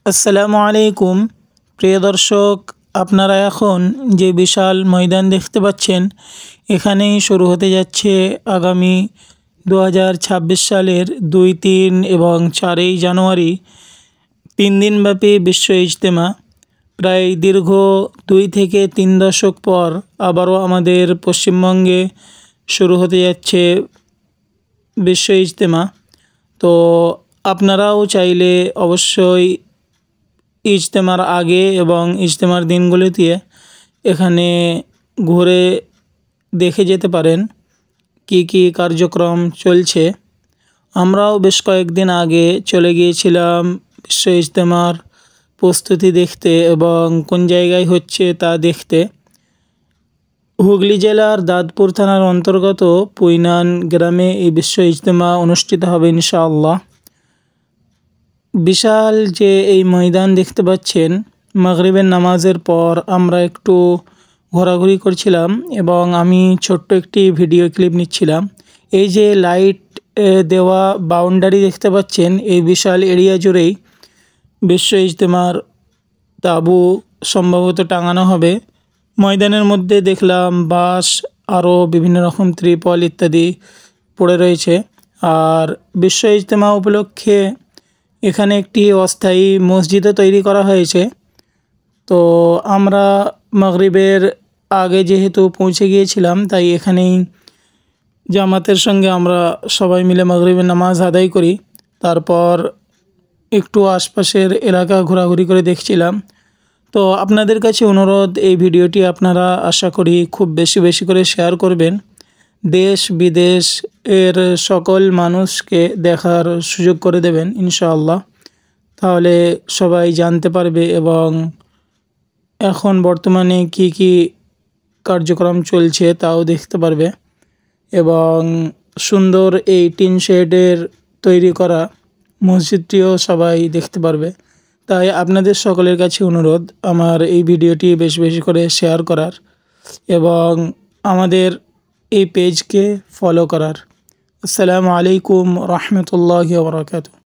আসসালামু আলাইকুম প্রিয় দর্শক, আপনারা এখন যে বিশাল ময়দান দেখতে পাচ্ছেন, এখানেই শুরু হতে যাচ্ছে আগামী 2026 সালের 2, 3 এবং 4 জানুয়ারি 3 দিনব্যাপী বিশ্ব ইজতেমা। প্রায় দীর্ঘ 2 থেকে 3 দশক পর আবারও আমাদের পশ্চিমবঙ্গে শুরু হতে যাচ্ছে বিশ্ব ইজতেমা। তো আপনারাও চাইলে অবশ্যই ইজতেমার আগে এবং ইজতেমার দিনগুলিতে এখানে ঘুরে দেখে যেতে পারেন কি কি কার্যক্রম চলছে। আমরাও বেশ কয়েকদিন আগে চলে গিয়েছিলাম বিশ্ব ইজতেমার প্রস্তুতি দেখতে এবং কোন জায়গায় হচ্ছে তা দেখতে। হুগলি জেলার দাঁতপুর থানার অন্তর্গত পুইনান গ্রামে এই বিশ্ব ইজতেমা অনুষ্ঠিত হবে ইনশাআল্লাহ। বিশাল যে এই ময়দান দেখতে পাচ্ছেন, মাগরিবের নামাজের পর আমরা একটু ঘোরাঘুরি করছিলাম এবং আমি ছোট্ট একটি ভিডিও ক্লিপ নিচ্ছিলাম। এই যে লাইট দেওয়া বাউন্ডারি দেখতে পাচ্ছেন, এই বিশাল এরিয়া জুড়েই বিশ্ব ইজতেমার তাঁবু সম্ভবত টাঙানো হবে। ময়দানের মধ্যে দেখলাম বাঁশ, আরও বিভিন্ন রকম ত্রিপল ইত্যাদি পড়ে রয়েছে। আর বিশ্ব ইজতেমা উপলক্ষে এখানে একটি অস্থায়ী মসজিদও তৈরি করা হয়েছে। তো আমরা মাগরিবের আগে যেহেতু পৌঁছে গিয়েছিলাম, তাই এখানেই জামাতের সঙ্গে আমরা সবাই মিলে মাগরিবের নামাজ আদায় করি। তারপর একটু আশপাশের এলাকা ঘোরাঘুরি করে দেখছিলাম। তো আপনাদের কাছে অনুরোধ, এই ভিডিওটি আপনারা আশা করি খুব বেশি বেশি করে শেয়ার করবেন। দেশ বিদেশ এর সকল মানুষকে দেখার সুযোগ করে দেবেন ইনশাআল্লাহ। তাহলে সবাই জানতে পারবে এবং এখন বর্তমানে কি কি কার্যক্রম চলছে তাও দেখতে পারবে এবং সুন্দর এই টিন শেডের তৈরি করা মসজিদটিও সবাই দেখতে পারবে। তাই আপনাদের সকলের কাছে অনুরোধ আমার এই ভিডিওটি বেশি বেশি করে শেয়ার করার এবং আমাদের এই পেজকে ফলো করার। আসসালামু আলাইকুম রহমতুল্লাহি ওয়া বারাকাতুহু।